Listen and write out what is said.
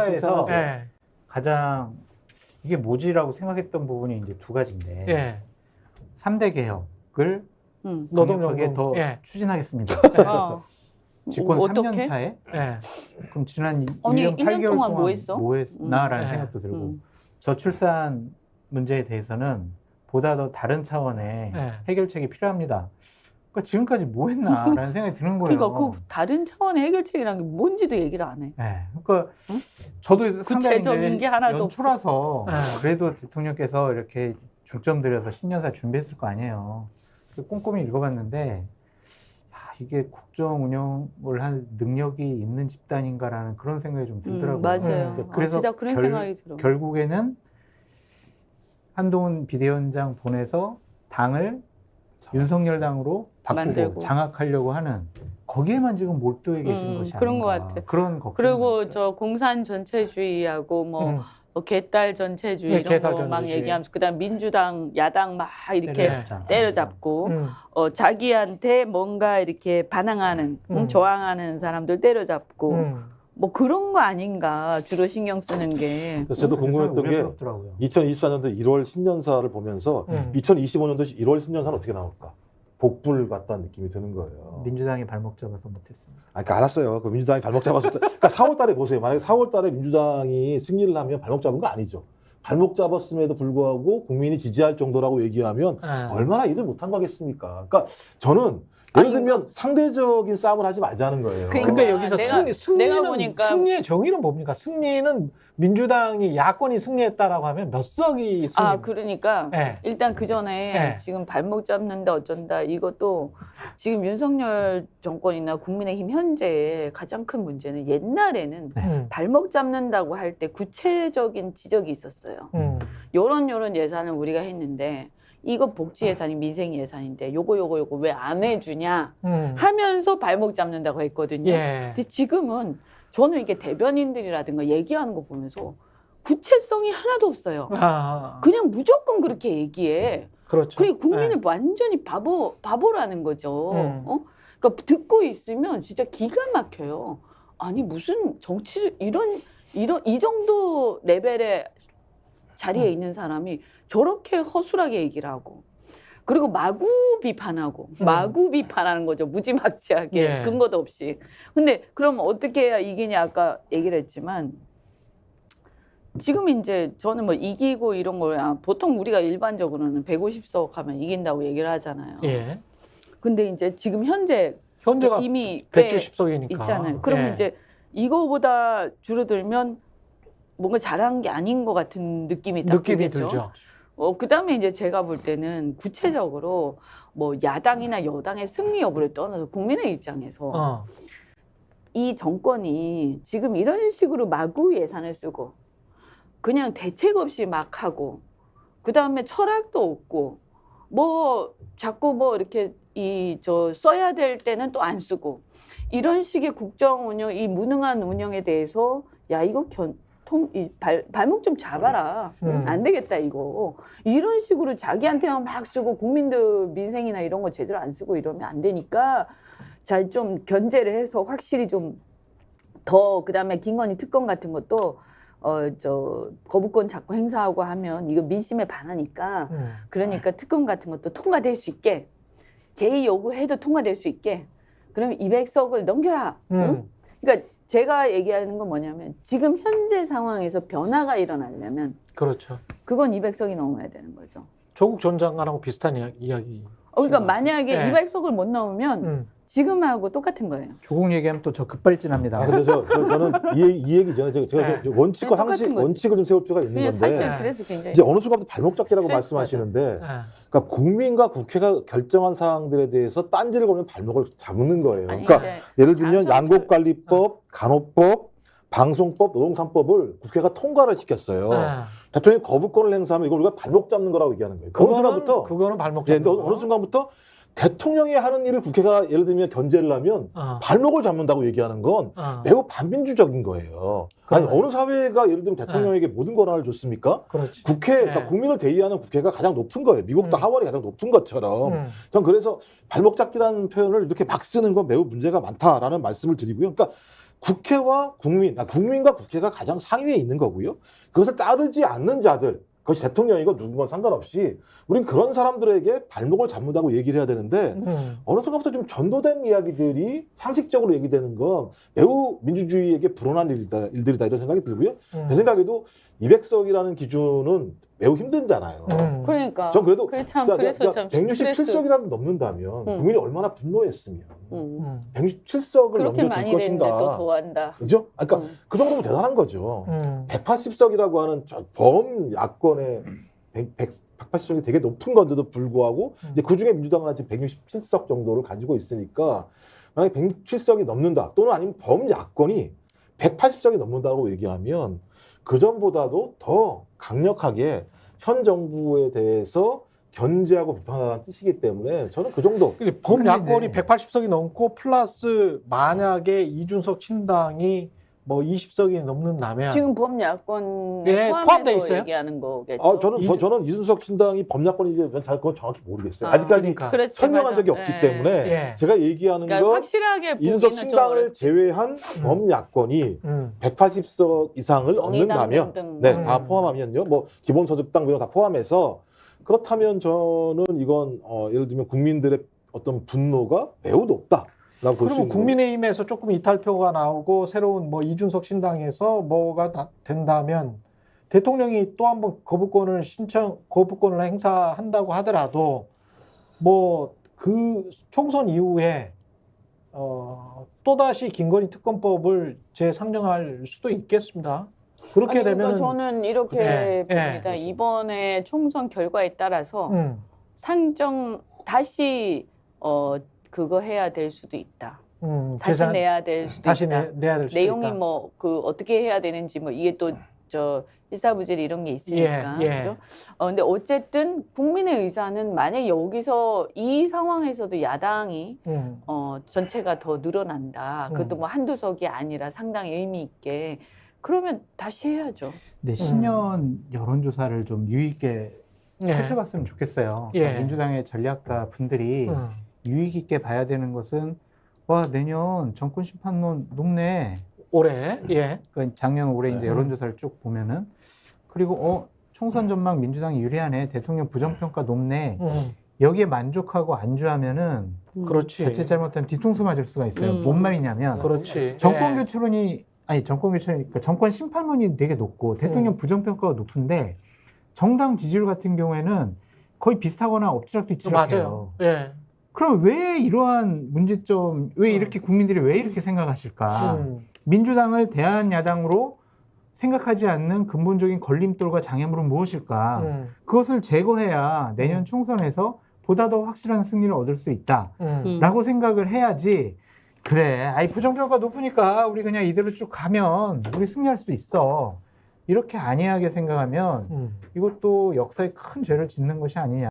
심사에서 예. 가장 이게 뭐지라고 생각했던 부분이 이제 두 가지인데 예. 3대 개혁을 노동연금 더 예. 추진하겠습니다. 어. 집권 어떻게? 3년 차에 예. 그럼 지난 아니, 1년 1년 8개월 동안 동안 뭐 했어? 뭐 했나라는 음. 생각도 들고 음. 저출산 문제에 대해서는 보다 더 다른 차원의 예. 해결책이 필요합니다. 그러니까 지금까지 뭐 했나라는 생각이 드는 거예요. 그러니까 그 다른 차원의 해결책이라는 게 뭔지도 얘기를 안 해. 네, 그러니까 응? 저도 상당히 구체적인 이제 게 하나도 연초라서 없어. 그래도 대통령께서 이렇게 중점 들여서 신년사 준비했을 거 아니에요. 꼼꼼히 읽어봤는데 이게 국정 운영을 할 능력이 있는 집단인가라는 그런 생각이 좀 들더라고요. 맞아요. 그래서 진짜 그런 생각이 들어. 결국에는 한동훈 비대위원장 보내서 당을 윤석열 당으로 바꾸고 만들고. 장악하려고 하는 거기에만 지금 몰두해 계신 것이 그런 것 아닌가. 같아. 그런 걱정. 그리고 저 공산 전체주의하고 뭐 개딸 전체주의 네, 이런 개딸 거 막 전체주의. 얘기하면서 그다음 민주당 야당 막 이렇게 때려잡잖아. 때려잡고 자기한테 뭔가 이렇게 반항하는 저항하는 사람들 때려잡고 뭐 그런 거 아닌가 주로 신경 쓰는 게. 그래서 저도 궁금했던 게 우려스럽더라고요. 2024년도 1월 신년사를 보면서 2025년도 1월 신년사는 어떻게 나올까? 복불 같다는 느낌이 드는 거예요. 민주당이 발목 잡아서 못했습니다. 그러니까 알았어요. 그 민주당이 발목 잡았을 때, 그러니까 4월달에 보세요. 만약에 4월달에 민주당이 승리를 하면 발목 잡은 거 아니죠. 발목 잡았음에도 불구하고 국민이 지지할 정도라고 얘기하면 얼마나 일을 못한 거겠습니까? 그러니까 저는 예를 들면 상대적인 싸움을 하지 말자는 거예요. 그러니까 근데 여기서 내가 승리는 보니까 승리의 정의는 뭡니까? 승리는 민주당이 야권이 승리했다라고 하면 몇 석이 승리? 그러니까 네. 일단 그 전에 네. 지금 발목 잡는다 어쩐다 이것도 지금 윤석열 정권이나 국민의힘 현재의 가장 큰 문제는 옛날에는 발목 잡는다고 할 때 구체적인 지적이 있었어요. 요런 예산을 우리가 했는데 이거 복지 예산이 민생 예산인데 요거 왜 안 해주냐 하면서 발목 잡는다고 했거든요. 예. 근데 지금은 저는 이게 대변인들이라든가 얘기하는 거 보면서 구체성이 하나도 없어요. 그냥 무조건 그렇게 얘기해. 그렇죠. 그리고 국민을 완전히 바보라는 거죠. 그러니까 듣고 있으면 진짜 기가 막혀요. 아니 무슨 정치 이 정도 레벨의 자리에 있는 사람이 저렇게 허술하게 얘기를 하고 그리고 마구 비판하는 거죠. 무지막지하게 예. 근거도 없이. 근데 그럼 어떻게 해야 이기냐 아까 얘기를 했지만 지금 이제 저는 뭐 이기고 이런 걸 보통 우리가 일반적으로는 150석 하면 이긴다고 얘기를 하잖아요. 예. 근데 이제 지금 현재가 이미 170석이니까 있잖아요. 그럼 예. 이제 이거보다 줄어들면 뭔가 잘한 게 아닌 것 같은 느낌이 딱 들겠죠. 들죠. 그다음에 이제 제가 볼 때는 구체적으로 뭐 야당이나 여당의 승리 여부를 떠나서 국민의 입장에서 이 정권이 지금 이런 식으로 마구 예산을 쓰고 그냥 대책 없이 막 하고 그다음에 철학도 없고 뭐 자꾸 뭐 이렇게 써야 될 때는 또 안 쓰고 이런 식의 국정 운영 이 무능한 운영에 대해서 야 이거 발목 좀 잡아라. 안 되겠다 이거. 이런 식으로 자기한테만 막 쓰고 국민들 민생이나 이런 거 제대로 안 쓰고 이러면 안 되니까 잘 좀 견제를 해서 확실히 좀 더 그다음에 김건희 특검 같은 것도 거부권 자꾸 행사하고 하면 이거 민심에 반하니까 그러니까 특검 같은 것도 통과될 수 있게 제의 요구해도 통과될 수 있게 그러면 200석을 넘겨라. 응? 그러니까 제가 얘기하는 건 뭐냐면 지금 현재 상황에서 변화가 일어나려면 그렇죠. 그건 200석이 넘어야 되는 거죠. 조국 전 장관하고 비슷한 이야기. 그러니까 만약에 네. 200석을 못 넘으면 지금하고 똑같은 거예요. 조국 얘기하면 또 저 급발진합니다. 근데 저는 이 얘기죠. 제가 원칙과 원칙을 좀 세울 필요가 있는 건데 사실 그래서 굉장히 이제 어느 순간부터 발목 잡기라고 스트레스 말씀하시는데 그러니까 국민과 국회가 결정한 사항들에 대해서 딴지를 걸면 발목을 잡는 거예요. 그러니까 예를 들면 양곡관리법, 간호법, 방송법, 노동산법을 국회가 통과를 시켰어요. 대통령이 거부권을 행사하면 이걸 우리가 발목 잡는 거라고 얘기하는 거예요. 그거는 발목 잡는 거예요. 어느 순간부터 대통령이 하는 일을 국회가 예를 들면 견제를 하면 발목을 잡는다고 얘기하는 건 매우 반민주적인 거예요. 아니 어느 사회가 예를 들면 대통령에게 모든 권한을 줬습니까? 그렇지. 그러니까 국민을 대의하는 국회가 가장 높은 거예요. 미국도 하원이 가장 높은 것처럼. 전 그래서 발목 잡기라는 표현을 이렇게 막 쓰는 건 매우 문제가 많다라는 말씀을 드리고요. 그러니까 국회와 국민과 국회가 가장 상위에 있는 거고요. 그것을 따르지 않는 자들, 그것이 대통령이고 누구건 상관없이 우린 그런 사람들에게 발목을 잡는다고 얘기를 해야 되는데 어느 순간부터 좀 전도된 이야기들이 상식적으로 얘기되는 건 매우 민주주의에게 불온한 일들이다 이런 생각이 들고요. 제 생각에도 200석이라는 기준은 매우 힘들잖아요. 그러니까. 전 그래도 그래서 참 167석이라도 넘는다면 국민이 얼마나 분노했으면 167석을 그렇게 넘겨줄 많이 됐는데 또 것인가. 더한다. 그죠? 그러니까 그 정도면 대단한 거죠. 180석이라고 하는 범야권의 180석이 되게 높은 건데도 불구하고 이제 그 중에 민주당은 지금 167석 정도를 가지고 있으니까 만약에 107석이 넘는다 또는 아니면 범야권이 180석이 넘는다고 얘기하면 그 전보다도 더 강력하게 현 정부에 대해서 견제하고 비판하라는 뜻이기 때문에 저는 그 정도. 범야권이 180석이 넘고 플러스 만약에 이준석 신당이 뭐 20석이 넘는다면 지금 범야권에 예, 포함해서 포함돼 있어요? 얘기하는 거겠죠. 저는 이준석 신당이 범야권인지 그건 정확히 모르겠어요. 아, 아직까지 그러니까. 그렇지, 설명한 맞아. 적이 없기 예. 때문에 예. 제가 얘기하는 그러니까 건 확실하게 이준석 보기는 좀 신당을 어렵- 제외한 범야권이 180석 이상을 정의당 얻는다면, 등등. 네, 다 포함하면요, 뭐 기본소득당 이런 거 다 포함해서 그렇다면 저는 이건 예를 들면 국민들의 어떤 분노가 매우 높다라고 볼 수 그리고 있는 국민의힘에서 조금 이탈표가 나오고 새로운 뭐 이준석 신당에서 뭐가 된다면 대통령이 또 한번 거부권을 행사한다고 하더라도 뭐 그 총선 이후에 또다시 김건희 특검법을 재상정할 수도 있겠습니다. 그렇게 아니, 그러니까 되면 저는 이렇게 예, 봅니다. 예. 이번에 총선 결과에 따라서 다시 그거 해야 될 수도 있다. 다시 내야 될 수도 다시 있다. 내야 될 수도 내용이 있다. 뭐 그 어떻게 해야 되는지 뭐 이게 또 일사부질 이런 게 있으니까. 예. 그죠? 근데 어쨌든 국민의 의사는 만약 여기서 이 상황에서도 야당이 전체가 더 늘어난다. 그것도 뭐 한두 석이 아니라 상당히 의미 있게. 그러면 다시 해야죠. 네, 신년 여론조사를 좀 유의 있게 예. 살펴봤으면 좋겠어요. 예. 그러니까 민주당의 전략가 분들이 유의 깊게 봐야 되는 것은 와 내년 정권 심판론 높네. 올해 예. 그러니까 작년 올해 이제 여론조사를 쭉 보면은 그리고 총선 전망 민주당이 유리하네. 대통령 부정평가 높네. 여기에 만족하고 안주하면은 그렇지. 자칫 잘못하면 뒤통수 맞을 수가 있어요. 뭔 말이냐면 그렇지. 정권 교체론이 그러니까 정권 심판론이 되게 높고 대통령 부정평가가 높은데 정당 지지율 같은 경우에는 거의 비슷하거나 엎치락뒤치락해요. 맞아요. 예. 그럼 왜 이러한 문제점, 왜 이렇게 국민들이 왜 이렇게 생각하실까? 민주당을 대한야당으로 생각하지 않는 근본적인 걸림돌과 장애물은 무엇일까? 그것을 제거해야 내년 총선에서 보다 더 확실한 승리를 얻을 수 있다라고 생각을 해야지. 그래, 부정평가 높으니까 우리 그냥 이대로 쭉 가면 우리 승리할 수 있어. 이렇게 안이하게 생각하면 이것도 역사에 큰 죄를 짓는 것이 아니냐.